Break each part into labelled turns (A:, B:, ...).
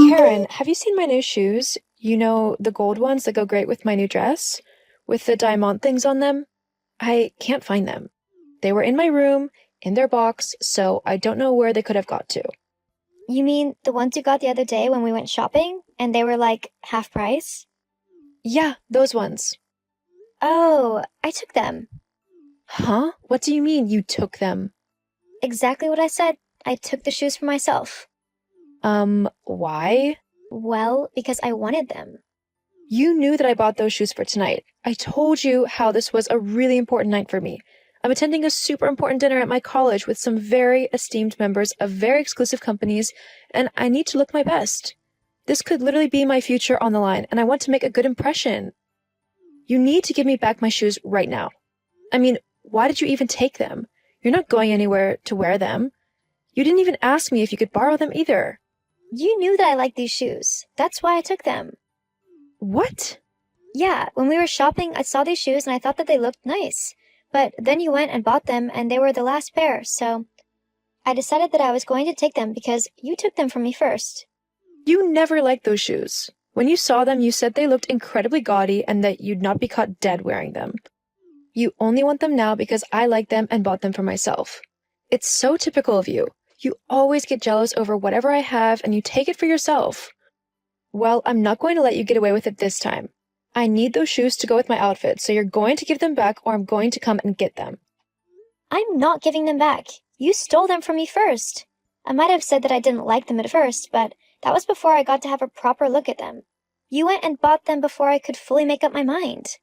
A: Karen, have you seen my new shoes? You know, the gold ones that go great with my new dress? With the diamond things on them? I can't find them. They were in my room, in their box, so I don't know where they could have got to.
B: You mean the ones you got the other day when we went shopping and they were like half price?
A: Yeah, those ones.
B: Oh, I took them.
A: Huh? What do you mean you took them?
B: Exactly what I said. I took the shoes for myself.
A: Why?
B: Well, because I wanted them.
A: You knew that I bought those shoes for tonight. I told you how this was a really important night for me. I'm attending a super important dinner at my college with some very esteemed members of very exclusive companies, and I need to look my best. This could literally be my future on the line, and I want to make a good impression. You need to give me back my shoes right now. I mean, why did you even take them? You're not going anywhere to wear them. You didn't even ask me if you could borrow them either.
B: You knew that I liked these shoes. That's why I took them.
A: What?
B: Yeah, when we were shopping, I saw these shoes and I thought that they looked nice. But then you went and bought them and they were the last pair, so I decided that I was going to take them because you took them from me first.
A: You never liked those shoes. When you saw them, you said they looked incredibly gaudy and that you'd not be caught dead wearing them. You only want them now because I like them and bought them for myself. It's so typical of you. You always get jealous over whatever I have and you take it for yourself. Well, I'm not going to let you get away with it this time. I need those shoes to go with my outfit, so you're going to give them back or I'm going to come and get them.
B: I'm not giving them back. You stole them from me first. I might have said that I didn't like them at first, but that was before I got to have a proper look at them. You went and bought them before I could fully make up my mind.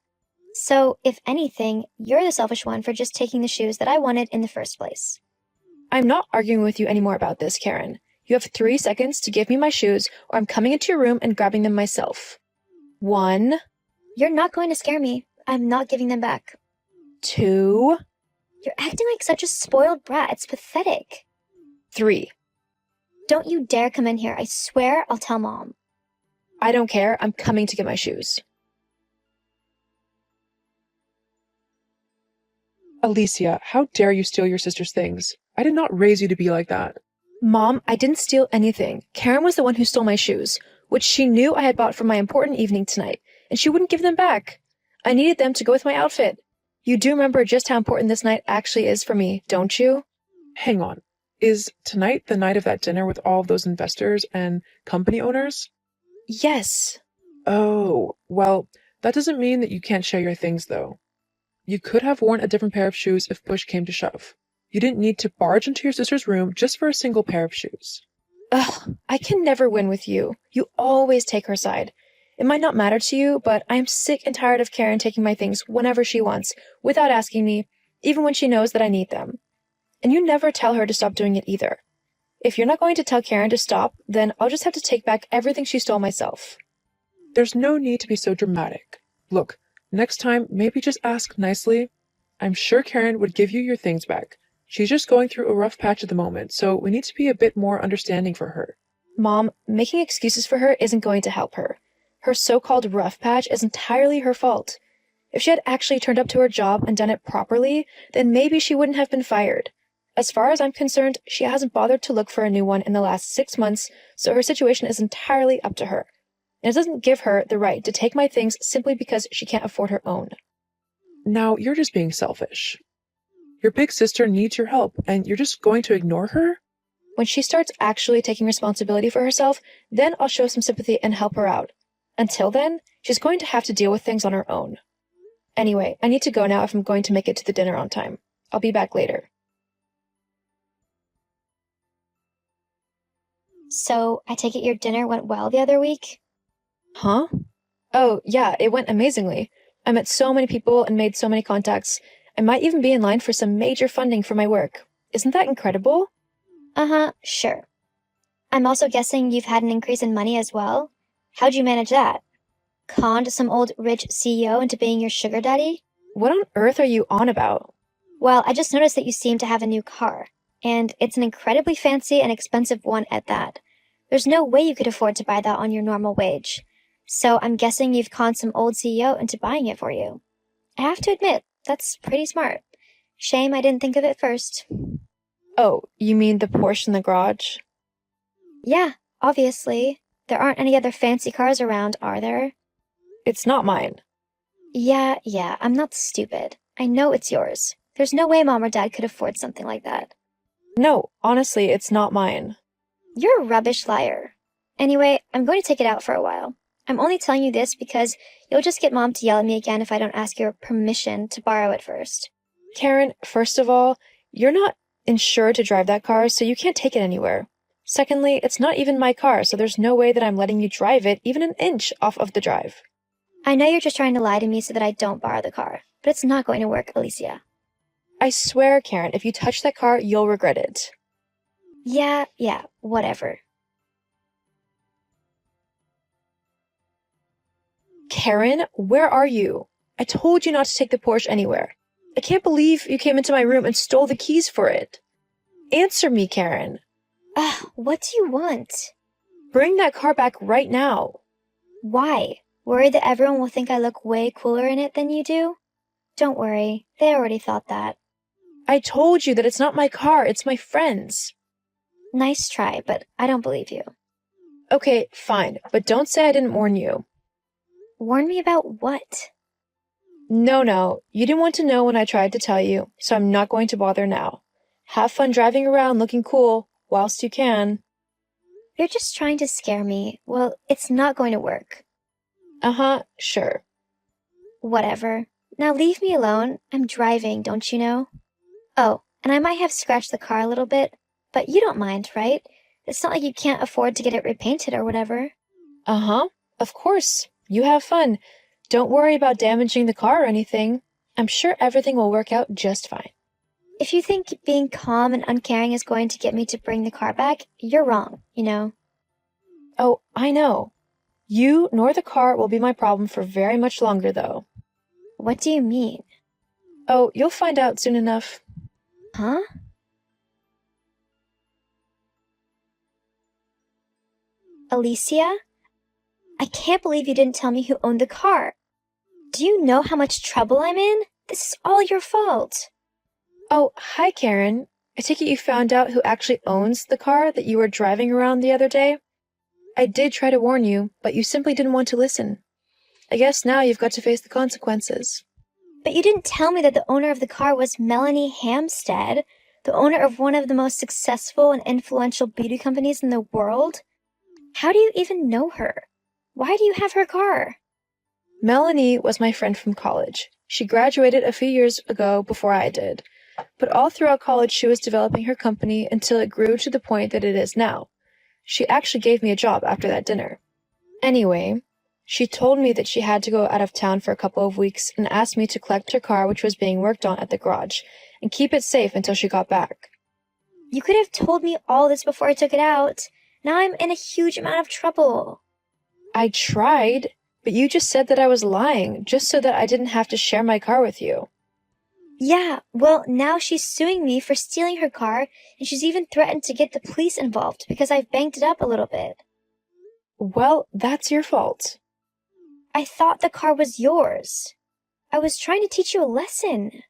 B: So, if anything, you're the selfish one for just taking the shoes that I wanted in the first place.
A: I'm not arguing with you anymore about this, Karen. You have 3 seconds to give me my shoes or I'm coming into your room and grabbing them myself. 1,
B: You're not going to scare me. I'm not giving them back.
A: 2,
B: You're acting like such a spoiled brat. It's pathetic.
A: 3.
B: Don't you dare come in here. I swear I'll tell Mom.
A: I don't care. I'm coming to get my shoes.
C: Alicia, how dare you steal your sister's things? I did not raise you to be like that.
A: Mom, I didn't steal anything. Karen was the one who stole my shoes, which she knew I had bought for my important evening tonight, and she wouldn't give them back. I needed them to go with my outfit. You do remember just how important this night actually is for me, don't you?
C: Hang on. Is tonight the night of that dinner with all of those investors and company owners?
A: Yes.
C: Oh, well, that doesn't mean that you can't share your things, though. You could have worn a different pair of shoes if push came to shove. You didn't need to barge into your sister's room just for a single pair of shoes.
A: Ugh, I can never win with you. You always take her side. It might not matter to you, but I'm sick and tired of Karen taking my things whenever she wants, without asking me, even when she knows that I need them. And you never tell her to stop doing it either. If you're not going to tell Karen to stop, then I'll just have to take back everything she stole myself.
C: There's no need to be so dramatic. Look, next time, maybe just ask nicely. I'm sure Karen would give you your things back. She's just going through a rough patch at the moment, so we need to be a bit more understanding for her.
A: Mom, making excuses for her isn't going to help her. Her so-called rough patch is entirely her fault. If she had actually turned up to her job and done it properly, then maybe she wouldn't have been fired. As far as I'm concerned, she hasn't bothered to look for a new one in the last 6 months, so her situation is entirely up to her. And it doesn't give her the right to take my things simply because she can't afford her own.
C: Now, you're just being selfish. Your big sister needs your help, and you're just going to ignore her?
A: When she starts actually taking responsibility for herself, then I'll show some sympathy and help her out. Until then, she's going to have to deal with things on her own. Anyway, I need to go now if I'm going to make it to the dinner on time. I'll be back later.
B: So, I take it your dinner went well the other week?
A: Huh? Oh, yeah, it went amazingly. I met so many people and made so many contacts. I might even be in line for some major funding for my work. Isn't that incredible?
B: Uh-huh, sure. I'm also guessing you've had an increase in money as well? How'd you manage that? Conned some old rich CEO into being your sugar daddy?
A: What on earth are you on about?
B: Well, I just noticed that you seem to have a new car, and it's an incredibly fancy and expensive one at that. There's no way you could afford to buy that on your normal wage. So I'm guessing you've conned some old CEO into buying it for you. I have to admit, that's pretty smart. Shame I didn't think of it first.
A: Oh, you mean the Porsche in the garage?
B: Yeah, obviously. There aren't any other fancy cars around, are there?
A: It's not mine.
B: Yeah, I'm not stupid. I know it's yours. There's no way Mom or Dad could afford something like that.
A: No, honestly, it's not mine.
B: You're a rubbish liar. Anyway, I'm going to take it out for a while. I'm only telling you this because you'll just get Mom to yell at me again if I don't ask your permission to borrow it first.
A: Karen, first of all, you're not insured to drive that car, so you can't take it anywhere. Secondly, it's not even my car, so there's no way that I'm letting you drive it even an inch off of the drive.
B: I know you're just trying to lie to me so that I don't borrow the car, but it's not going to work, Alicia.
A: I swear, Karen, if you touch that car, you'll regret it.
B: Yeah, whatever.
A: Karen, where are you? I told you not to take the Porsche anywhere. I can't believe you came into my room and stole the keys for it. Answer me, Karen.
B: What do you want?
A: Bring that car back right now.
B: Why? Worried that everyone will think I look way cooler in it than you do? Don't worry, they already thought that.
A: I told you that it's not my car, it's my friend's.
B: Nice try, but I don't believe you.
A: Okay, fine, but don't say I didn't warn you.
B: Warn me about what?
A: No, you didn't want to know when I tried to tell you, so I'm not going to bother now. Have fun driving around looking cool, whilst you can.
B: You're just trying to scare me. Well, it's not going to work.
A: Sure.
B: Whatever. Now leave me alone. I'm driving, don't you know? Oh, and I might have scratched the car a little bit, but you don't mind, right? It's not like you can't afford to get it repainted or whatever.
A: Of course. You have fun. Don't worry about damaging the car or anything. I'm sure everything will work out just fine.
B: If you think being calm and uncaring is going to get me to bring the car back, you're wrong, you know.
A: Oh, I know. You nor the car will be my problem for very much longer, though.
B: What do you mean?
A: Oh, you'll find out soon enough.
B: Huh? Alicia? I can't believe you didn't tell me who owned the car. Do you know how much trouble I'm in? This is all your fault.
A: Oh, hi, Karen. I take it you found out who actually owns the car that you were driving around the other day? I did try to warn you, but you simply didn't want to listen. I guess now you've got to face the consequences.
B: But you didn't tell me that the owner of the car was Melanie Hampstead, the owner of one of the most successful and influential beauty companies in the world. How do you even know her? Why do you have her car?
A: Melanie was my friend from college. She graduated a few years ago before I did. But all throughout college, she was developing her company until it grew to the point that it is now. She actually gave me a job after that dinner. Anyway, she told me that she had to go out of town for a couple of weeks and asked me to collect her car, which was being worked on at the garage, and keep it safe until she got back.
B: You could have told me all this before I took it out. Now I'm in a huge amount of trouble.
A: I tried, but you just said that I was lying, just so that I didn't have to share my car with you.
B: Yeah, well, now she's suing me for stealing her car, and she's even threatened to get the police involved because I've banged it up a little bit.
A: Well, that's your fault.
B: I thought the car was yours. I was trying to teach you a lesson.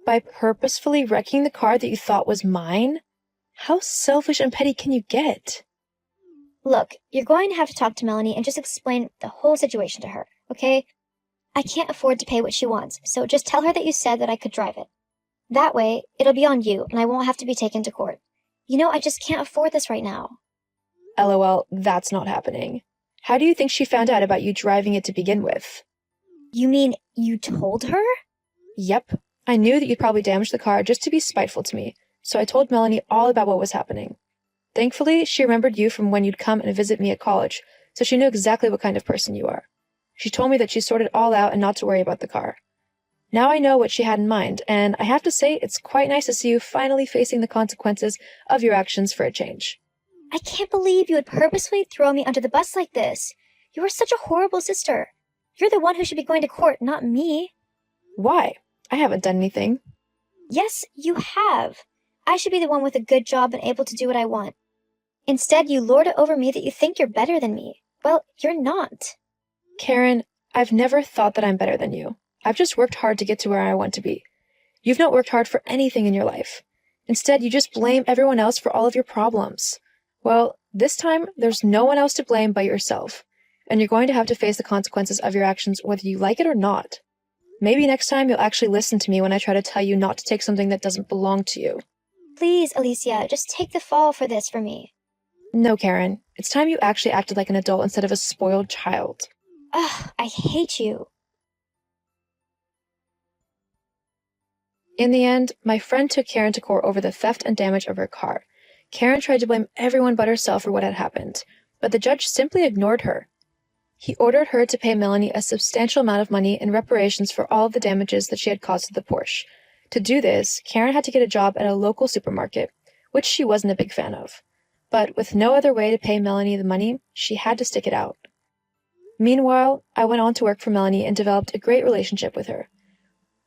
A: By purposefully wrecking the car that you thought was mine? How selfish and petty can you get?
B: Look, you're going to have to talk to Melanie and just explain the whole situation to her, okay? I can't afford to pay what she wants, so just tell her that you said that I could drive it. That way, it'll be on you, and I won't have to be taken to court. You know, I just can't afford this right now.
A: LOL, that's not happening. How do you think she found out about you driving it to begin with?
B: You mean you told her?
A: Yep. I knew that you'd probably damage the car just to be spiteful to me, so I told Melanie all about what was happening. Thankfully, she remembered you from when you'd come and visit me at college, so she knew exactly what kind of person you are. She told me that she sorted it all out and not to worry about the car. Now I know what she had in mind, and I have to say it's quite nice to see you finally facing the consequences of your actions for a change.
B: I can't believe you would purposefully throw me under the bus like this. You are such a horrible sister. You're the one who should be going to court, not me.
A: Why? I haven't done anything.
B: Yes, you have. I should be the one with a good job and able to do what I want. Instead, you lord it over me that you think you're better than me. Well, you're not.
A: Karen, I've never thought that I'm better than you. I've just worked hard to get to where I want to be. You've not worked hard for anything in your life. Instead, you just blame everyone else for all of your problems. Well, This time, there's no one else to blame but yourself, and you're going to have to face the consequences of your actions whether you like it or not. Maybe next time you'll actually listen to me when I try to tell you not to take something that doesn't belong to you.
B: Please, Alicia, just take the fall for this for me.
A: No, Karen. It's time you actually acted like an adult instead of a spoiled child.
B: Ugh, I hate you.
A: In the end, my friend took Karen to court over the theft and damage of her car. Karen tried to blame everyone but herself for what had happened, but the judge simply ignored her. He ordered her to pay Melanie a substantial amount of money in reparations for all of the damages that she had caused to the Porsche. To do this, Karen had to get a job at a local supermarket, which she wasn't a big fan of. But with no other way to pay Melanie the money, she had to stick it out. Meanwhile, I went on to work for Melanie and developed a great relationship with her.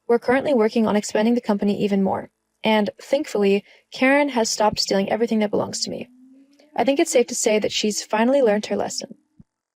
A: We're currently working on expanding the company even more, and thankfully, Karen has stopped stealing everything that belongs to me. I think it's safe to say that she's finally learned her lesson.